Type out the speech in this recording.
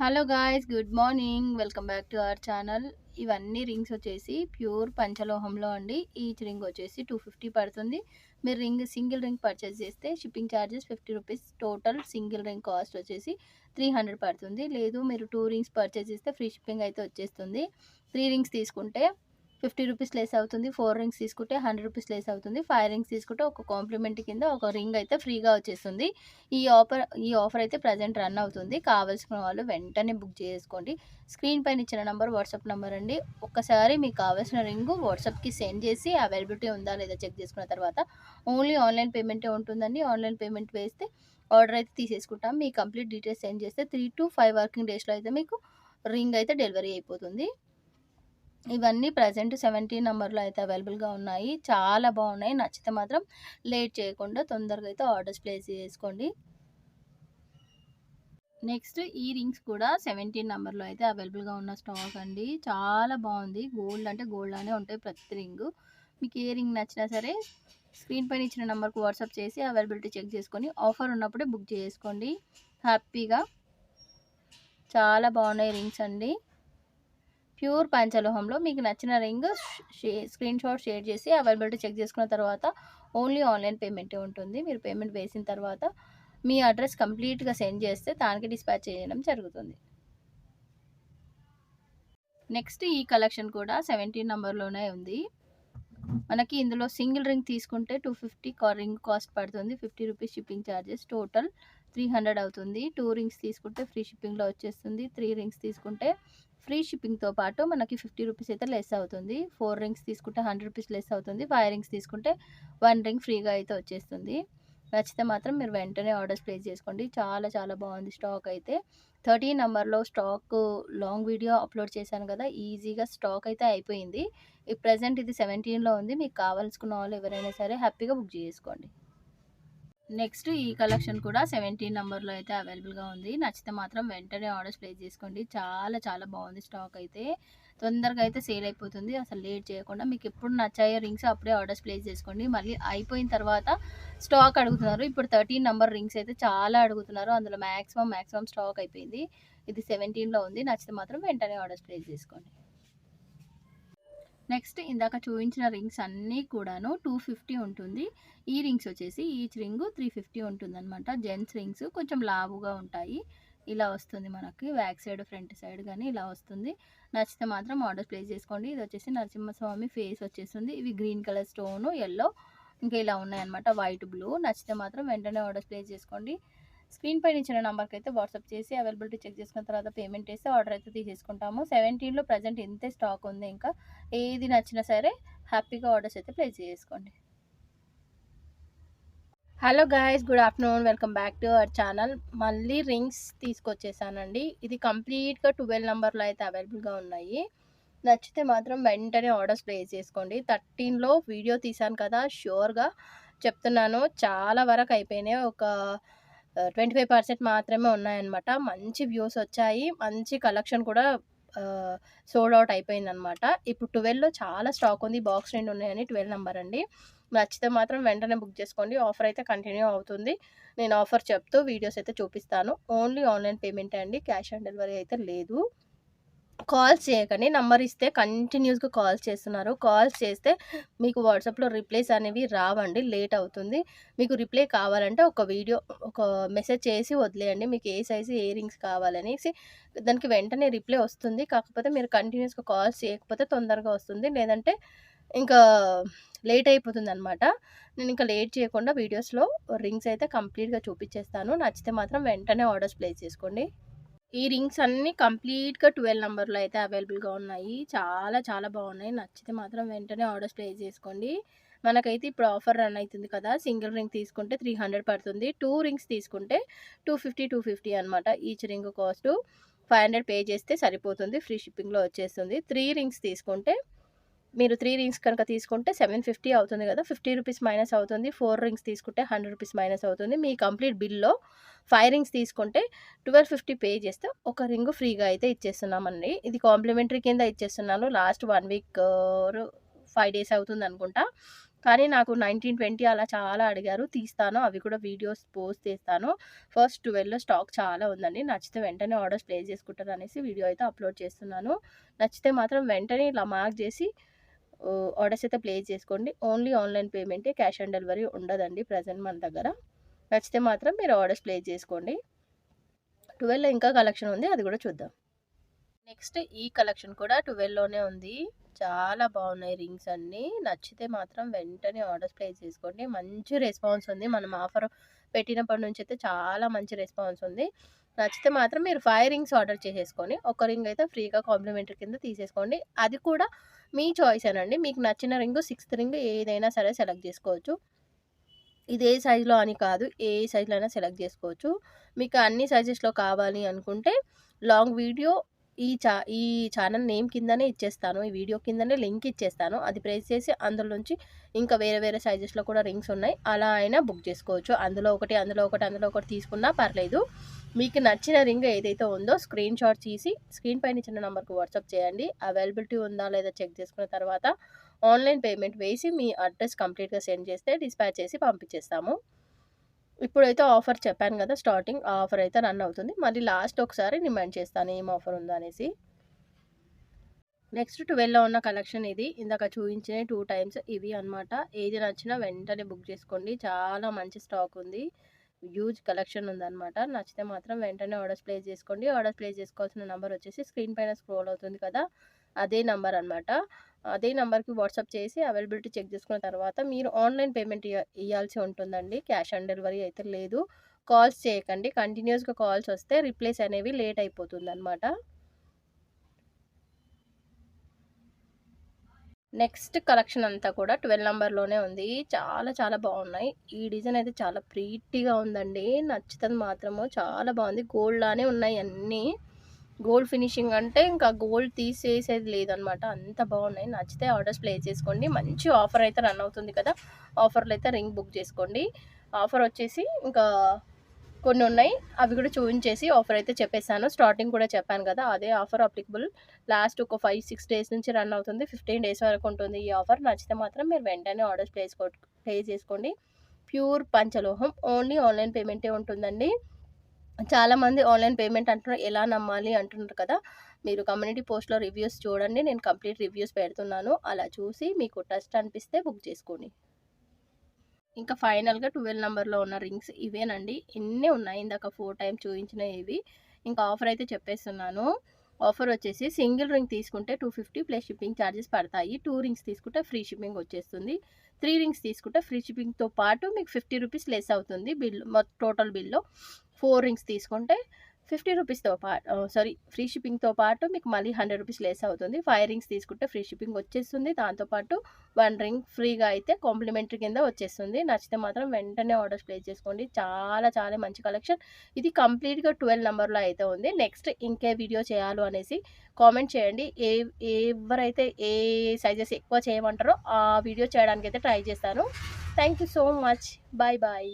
Hello guys, good morning. Welcome back to our channel. ఇవన్నీ rings వచ్చేసి pure పంచలోహంలో అండి. Each ring వచ్చేసి 250 పడుతుంది. మీరు సింగిల్ రింగ్ పర్చేస్ చేస్తే shipping charges 50 rupees. Total single ring cost వచ్చేసి 300 పడుతుంది. లేదు మీరు 2 రింగ్స్ పర్చేస్ చేస్తే ఫ్రీ షిప్పింగ్ అయితే వచ్చేస్తుంది. 3 రింగ్స్ తీసుకుంటే 50 రూపీస్ లెస్ అవుతుంది. 4 రింగ్స్ తీసుకుంటే 100 రూపీస్ లెస్ అవుతుంది. 5 రింగ్స్ తీసుకుంటే ఒక కాంప్లిమెంట్ కింద ఒక రింగ్ అయితే ఫ్రీగా వచ్చేస్తుంది. ఈ ఆఫర్ అయితే ప్రజెంట్ రన్ అవుతుంది. కావాల్సిన వాళ్ళు వెంటనే బుక్ చేసుకోండి. స్క్రీన్ పైన ఇచ్చిన నంబర్ వాట్సాప్ నెంబర్ అండి. ఒక్కసారి మీకు కావాల్సిన రింగు వాట్సాప్కి సెండ్ చేసి అవైలబిలిటీ ఉందా లేదా చెక్ చేసుకున్న తర్వాత ఓన్లీ ఆన్లైన్ పేమెంటే ఉంటుందండి. ఆన్లైన్ పేమెంట్ వేస్తే ఆర్డర్ అయితే తీసేసుకుంటాం. మీ కంప్లీట్ డీటెయిల్స్ సెండ్ చేస్తే 3 to 5 వర్కింగ్ డేస్లో అయితే మీకు రింగ్ అయితే డెలివరీ అయిపోతుంది. ఇవన్నీ ప్రజెంట్ 17 నంబర్లో అయితే అవైలబుల్గా ఉన్నాయి. చాలా బాగున్నాయి. నచ్చితే మాత్రం లేట్ చేయకుండా తొందరగా అయితే ఆర్డర్స్ ప్లేస్ చేసుకోండి. నెక్స్ట్ ఈ రింగ్స్ కూడా 17 నంబర్లో అయితే అవైలబుల్గా ఉన్న స్టాక్ అండి. చాలా బాగుంది. గోల్డ్ అంటే గోల్డ్ అనే ఉంటాయి ప్రతి రింగు. మీకు ఏ రింగ్ నచ్చినా సరే స్క్రీన్ పైన ఇచ్చిన నెంబర్కి వాట్సాప్ చేసి అవైలబిలిటీ చెక్ చేసుకొని ఆఫర్ ఉన్నప్పుడే బుక్ చేసుకోండి హ్యాపీగా. చాలా బాగున్నాయి రింగ్స్ అండి. ప్యూర్ పంచలోహంలో మీకు నచ్చిన రింగ్ స్క్రీన్ షాట్ షేర్ చేసి అవైలబిలిటీ చెక్ చేసుకున్న తర్వాత ఓన్లీ ఆన్లైన్ పేమెంటే ఉంటుంది. మీరు పేమెంట్ వేసిన తర్వాత మీ అడ్రస్ కంప్లీట్గా సెండ్ చేస్తే దానికి డిస్పాచ్ చేయడం జరుగుతుంది. నెక్స్ట్ ఈ కలెక్షన్ కూడా 17 నంబర్లోనే ఉంది. మనకి ఇందులో సింగిల్ రింగ్ తీసుకుంటే 250 రింగ్ కాస్ట్ పడుతుంది. 50 రూపీస్ షిప్పింగ్ ఛార్జెస్. టోటల్ 300 అవుతుంది. 2 రింగ్స్ తీసుకుంటే ఫ్రీ షిప్పింగ్లో వచ్చేస్తుంది. 3 రింగ్స్ తీసుకుంటే ఫ్రీ షిప్పింగ్తో పాటు మనకి 50 రూపీస్ అయితే లెస్ అవుతుంది. 4 రింగ్స్ తీసుకుంటే 100 రూపీస్ లెస్ అవుతుంది. 5 రింగ్స్ తీసుకుంటే 1 రింగ్ ఫ్రీగా అయితే వచ్చేస్తుంది. నచ్చితే మాత్రం మీరు వెంటనే ఆర్డర్స్ ప్లేస్ చేసుకోండి. చాలా చాలా బాగుంది స్టాక్ అయితే. 13 నంబర్లో స్టాక్ లాంగ్ వీడియో అప్లోడ్ చేశాను కదా, ఈజీగా స్టాక్ అయితే అయిపోయింది. ఈ ప్రెజెంట్ ఇది 17లో ఉంది. మీకు కావాల్సుకున్న వాళ్ళు ఎవరైనా సరే హ్యాపీగా బుక్ చేసుకోండి. నెక్స్ట్ ఈ కలెక్షన్ కూడా 17 నంబర్లో అయితే అవైలబుల్గా ఉంది. నచ్చితే మాత్రం వెంటనే ఆర్డర్స్ ప్లేస్ చేసుకోండి. చాలా చాలా బాగుంది స్టాక్ అయితే. తొందరగా అయితే సేల్ అయిపోతుంది. అసలు లేట్ చేయకుండా మీకు ఎప్పుడు నచ్చాయో రింగ్స్ అప్పుడే ఆర్డర్స్ ప్లేస్ చేసుకోండి. మళ్ళీ అయిపోయిన తర్వాత స్టాక్ అడుగుతున్నారు. ఇప్పుడు 13 నంబర్ రింగ్స్ అయితే చాలా అడుగుతున్నారు. అందులో మ్యాక్సిమం స్టాక్ అయిపోయింది. ఇది 17లో ఉంది. నచ్చితే మాత్రం వెంటనే ఆర్డర్స్ ప్లేస్ చేసుకోండి. నెక్స్ట్ ఇందాక చూపించిన రింగ్స్ అన్నీ కూడాను 250 ఉంటుంది. ఈ రింగ్స్ వచ్చేసి ఈచ్ రింగ్ 350 ఉంటుందన్నమాట. జెంట్స్ రింగ్స్ కొంచెం లావుగా ఉంటాయి. ఇలా వస్తుంది మనకి బ్యాక్ సైడ్ ఫ్రంట్ సైడ్ కానీ ఇలా వస్తుంది. నచ్చితే మాత్రం ఆర్డర్ ప్లేస్ చేసుకోండి. ఇది వచ్చేసి నరసింహస్వామి ఫేస్ వచ్చేస్తుంది. ఇవి గ్రీన్ కలర్ స్టోన్, ఎల్లో ఇంకా ఇలా ఉన్నాయన్నమాట, వైట్ బ్లూ. నచ్చితే మాత్రం వెంటనే ఆర్డర్ ప్లేస్ చేసుకోండి. స్క్రీన్ పైన ఇచ్చిన నెంబర్కి అయితే వాట్సాప్ చేసి అవైలబిలిటీ చెక్ చేసుకున్న తర్వాత పేమెంట్ చేస్తే ఆర్డర్ అయితే తీసేసుకుంటాము. 17లో ప్రజెంట్ ఇంతే స్టాక్ ఉంది. ఇంకా ఏది నచ్చినా సరే హ్యాపీగా ఆర్డర్స్ అయితే ప్లేస్ చేసుకోండి. Hello guys, good afternoon. Welcome back to our channel. మళ్ళీ రింగ్స్ తీసుకొచ్చేసానండి. ఇది కంప్లీట్గా 12 నంబర్లో అయితే అవైలబుల్గా ఉన్నాయి. నచ్చితే మాత్రం వెంటనే ఆర్డర్స్ ప్లేస్ చేసుకోండి. 13లో వీడియో తీసాను కదా, షూర్గా చెప్తున్నాను చాలా వరకు అయిపోయినాయి. ఒక 25% మాత్రమే ఉన్నాయన్నమాట. మంచి వ్యూస్ వచ్చాయి. మంచి కలెక్షన్ కూడా సోల్డ్ అవుట్ అయిపోయిందనమాట. ఇప్పుడు 12లో చాలా స్టాక్ ఉంది. బాక్స్ 2 ఉన్నాయని 12 నంబర్ అండి. నచ్చితే మాత్రం వెంటనే బుక్ చేసుకోండి. ఆఫర్ అయితే కంటిన్యూ అవుతుంది. నేను ఆఫర్ చెప్తూ వీడియోస్ అయితే చూపిస్తాను. ఓన్లీ ఆన్లైన్ పేమెంటే అండి. క్యాష్ ఆన్ డెలివరీ అయితే లేదు. కాల్స్ చేయకండి. నంబర్ ఇస్తే కంటిన్యూస్గా కాల్స్ చేస్తున్నారు. కాల్స్ చేస్తే మీకు వాట్సాప్లో రిప్లైస్ అనేవి రావండి, లేట్ అవుతుంది. మీకు రిప్లై కావాలంటే ఒక మెసేజ్ చేసి వదిలేయండి. మీకు ఏ సైజు ఏ రింగ్స్ కావాలనేసి దానికి వెంటనే రిప్లై వస్తుంది. కాకపోతే మీరు కంటిన్యూస్గా కాల్స్ చేయకపోతే తొందరగా వస్తుంది. లేదంటే ఇంకా లేట్ అయిపోతుంది అనమాట. నేను ఇంకా లేట్ చేయకుండా వీడియోస్లో రింగ్స్ అయితే కంప్లీట్గా చూపించేస్తాను. నచ్చితే మాత్రం వెంటనే ఆర్డర్స్ ప్లేస్ చేసుకోండి. ఈ రింగ్స్ అన్నీ కంప్లీట్‌గా 12 నంబర్‌లో అయితే అవైలబుల్‌గా ఉన్నాయి. చాలా చాలా బాగున్నాయి. నచ్చితే మాత్రం వెంటనే ఆర్డర్స్ ప్లేస్ చేసుకోండి. మనకైతే ఇప్పుడు ఆఫర్ రన్ అయితుంది కదా, సింగిల్ రింగ్ తీసుకుంటే 300 పడుతుంది. 2 రింగ్స్ తీసుకుంటే 250 అనమాట. ఈచ్ రింగ్ కాస్ట్ 500 పే చేస్తే సరిపోతుంది. ఫ్రీ షిప్పింగ్‌లో వచ్చేస్తుంది. 3 రింగ్స్ తీసుకుంటే మీరు 3 రింగ్స్ కనుక తీసుకుంటే 750 అవుతుంది కదా, 50 రూపీస్ మైనస్ అవుతుంది. 4 రింగ్స్ తీసుకుంటే 100 రూపీస్ మైనస్ అవుతుంది. మీ కంప్లీట్ బిల్‌లో 5 రింగ్స్ తీసుకుంటే 1250 పే చేస్తే ఒక రింగ్ ఫ్రీగా అయితే ఇచ్చేస్తున్నామండి. ఇది కాంప్లిమెంటరీ కింద ఇచ్చేస్తున్నాను. లాస్ట్ 1 వీక్ 5 డేస్ అవుతుంది అనుకుంటా. కానీ నాకు 19, 20 అలా చాలా అడిగారు. తీస్తాను. అవి కూడా వీడియోస్ పోస్ట్ చేస్తాను. ఫస్ట్ 12లో స్టాక్ చాలా ఉందండి. నచ్చితే వెంటనే ఆర్డర్స్ ప్లేస్ చేసుకుంటారనేసి వీడియో అయితే అప్లోడ్ చేస్తున్నాను. నచ్చితే మాత్రం వెంటనే ఇలా మార్క్ చేసి ఆర్డర్స్ అయితే ప్లేస్ చేసుకోండి. ఓన్లీ ఆన్‌లైన్ పేమెంటే, క్యాష్ ఆన్ డెలివరీ ఉండదండి ప్రెజెంట్ మన దగ్గర. నచ్చితే మాత్రం మీరు ఆర్డర్స్ ప్లేస్ చేసుకోండి. 12లో ఇంకా కలెక్షన్ ఉంది. అది కూడా చూద్దాం. నెక్స్ట్ ఈ కలెక్షన్ కూడా 12లోనే ఉంది. చాలా బాగున్నాయి రింగ్స్ అన్నీ. నచ్చితే మాత్రం వెంటనే ఆర్డర్స్ ప్లేస్ చేసుకోండి. మంచి రెస్పాన్స్ ఉంది. మనం ఆఫర్ పెట్టినప్పటి నుంచి అయితే చాలా మంచి రెస్పాన్స్ ఉంది. నచ్చితే మాత్రం మీరు 5 రింగ్స్ ఆర్డర్ చేసేసుకొని, ఒక రింగ్ అయితే ఫ్రీగా కాంప్లిమెంటరీ కింద తీసేసుకోండి. అది కూడా మీ చాయిసేనండి. మీకు నచ్చిన రింగ్, 6థ్ రింగ్ ఏదైనా సరే సెలెక్ట్ చేసుకోవచ్చు. ఇదే సైజులో అని కాదు, ఏ సైజులో అయినా సెలెక్ట్ చేసుకోవచ్చు. మీకు అన్ని సైజెస్‌లో కావాలి అనుకుంటే లాంగ్ వీడియో ఈ ఛానల్ నేమ్ కిందనే ఇచ్చేస్తాను. ఈ వీడియో కిందనే లింక్ ఇచ్చేస్తాను. అది ప్రెస్ చేసి అందులో నుంచి ఇంకా వేరే వేరే సైజెస్‌లో కూడా రింగ్స్ ఉన్నాయి. అలా అయినా బుక్ చేసుకోవచ్చు. అందులో ఒకటి తీసుకున్నా పర్లేదు. మీకు నచ్చిన రింగ్ ఏదైతే ఉందో స్క్రీన్ షాట్ తీసి స్క్రీన్ పైన ఇచ్చిన నంబర్‌కి వాట్సాప్ చేయండి. అవైలబిలిటీ ఉందా లేదా చెక్ చేసుకున్న తర్వాత ఆన్‌లైన్ పేమెంట్ వేసి మీ అడ్రస్ కంప్లీట్‌గా సెండ్ చేస్తే డిస్పాచ్ చేసి పంపించేస్తాము. ఇప్పుడైతే ఆఫర్ చెప్పాను కదా! స్టార్టింగ్ ఆ ఆఫర్ అయితే రన్ అవుతుంది. మళ్ళీ లాస్ట్ ఒకసారి రిమైండ్ చేస్తాను ఏం ఆఫర్ ఉందో అనేసి. నెక్స్ట్ 12లో ఉన్న కలెక్షన్ ఇది. ఇందాక చూయించినయి 2 టైమ్స్ ఇవి అన్నమాట. ఏది నచ్చినా వెంటనే బుక్ చేసుకోండి. చాలా మంచి స్టాక్ ఉంది. హ్యూజ్ కలెక్షన్ ఉందన్నమాట. నచ్చితే మాత్రం వెంటనే ఆర్డర్స్ ప్లేస్ చేసుకోండి. ఆర్డర్స్ ప్లేస్ చేసుకోవాల్సిన నంబర్ వచ్చేసి స్క్రీన్ పైన స్క్రోల్ అవుతుంది కదా! అదే నంబర్ అన్నమాట. అదే నంబర్‌కి వాట్సాప్ చేసి అవైలబిలిటీ చెక్ చేసుకున్న తర్వాత మీరు ఆన్‌లైన్ పేమెంట్ ఇయ్యాల్సి ఉంటుందండి. క్యాష్ ఆన్ డెలివరీ అయితే లేదు. కాల్స్ చేయకండి. కంటిన్యూయస్‌గా కాల్స్ వస్తే రిప్లైస్ అనేవి లేట్ అయిపోతుందన్నమాట. నెక్స్ట్ కలెక్షన్ అంతా కూడా 12 నంబర్‌లోనే ఉంది. చాలా చాలా బాగున్నాయి. ఈ డిజైన్ అయితే చాలా ప్రీట్టిగా ఉందండి. నచ్చుతది మాత్రము. చాలా బాగుంది. గోల్డ్ లానే ఉన్నాయి అన్నీ. గోల్డ్ ఫినిషింగ్ అంటే ఇంకా గోల్డ్ తీసేసేది లేదనమాట. అంత బాగున్నాయి. నచ్చితే ఆర్డర్స్ ప్లేస్ చేసుకోండి. మంచి ఆఫర్ అయితే రన్ అవుతుంది కదా! ఆఫర్‌లో అయితే రింగ్ బుక్ చేసుకోండి. ఆఫర్ వచ్చేసి ఇంకా కొన్ని ఉన్నాయి. అవి కూడా చూయించేసి ఆఫర్ అయితే చెప్పేసాను. స్టార్టింగ్ కూడా చెప్పాను కదా! అదే ఆఫర్ అప్లికబుల్. లాస్ట్ ఒక 5, 6 డేస్ నుంచి రన్ అవుతుంది. 15 డేస్ వరకు ఉంటుంది ఈ ఆఫర్. నచ్చితే మాత్రం మీరు వెంటనే ఆర్డర్స్ ప్లే చేసుకోండి. ప్యూర్ పంచలోహం. ఓన్లీ ఆన్‌లైన్ పేమెంటే ఉంటుందండి. చాలామంది ఆన్‌లైన్ పేమెంట్ అంటున్నారు. ఎలా నమ్మాలి అంటున్నారు కదా! మీరు కమ్యూనిటీ పోస్ట్‌లో రివ్యూస్ చూడండి. నేను కంప్లీట్ రివ్యూస్ పెడుతున్నాను. అలా చూసి మీకు ట్రస్ట్ అనిపిస్తే బుక్ చేసుకోండి. ఇంకా ఫైనల్‌గా 12 నంబర్‌లో ఉన్న రింగ్స్ ఇవేనండి. ఇన్నే ఉన్నాయి. ఇందాక 4 టైమ్స్ చూయించినయి ఇవి. ఇంకా ఆఫర్ అయితే చెప్పేస్తున్నాను. ఆఫర్ వచ్చేసి సింగిల్ రింగ్ తీసుకుంటే 250 ప్లస్ షిప్పింగ్ చార్జెస్ పడతాయి. 2 రింగ్స్ తీసుకుంటే ఫ్రీ షిప్పింగ్ వచ్చేస్తుంది. 3 రింగ్స్ తీసుకుంటే ఫ్రీ షిప్పింగ్‌తో పాటు మీకు 50 రూపీస్ లెస్ అవుతుంది బిల్ టోటల్ బిల్‌లో. 4 రింగ్స్ తీసుకుంటే 50 రూపీస్‌తో ఫ్రీ షిప్పింగ్‌తో పాటు మీకు మళ్ళీ 100 రూపీస్ లెస్ అవుతుంది. 5 రింగ్స్ తీసుకుంటే ఫ్రీ షిప్పింగ్ వచ్చేస్తుంది. దాంతో పాటు 1 రింగ్ ఫ్రీగా అయితే కాంప్లిమెంటరీ కింద వచ్చేస్తుంది. నచ్చితే మాత్రం వెంటనే ఆర్డర్స్ ప్లేస్ చేసుకోండి. చాలా చాలా మంచి కలెక్షన్. ఇది కంప్లీట్‌గా 12 నంబర్‌లో అయితే ఉంది. నెక్స్ట్ ఇంకే వీడియో చేయాలో అనేసి కామెంట్ చేయండి. ఎవరైతే ఏ సైజెస్ ఎక్కువ చేయమంటారో ఆ వీడియో చేయడానికైతే ట్రై చేస్తాను. Thank you so much. Bye bye.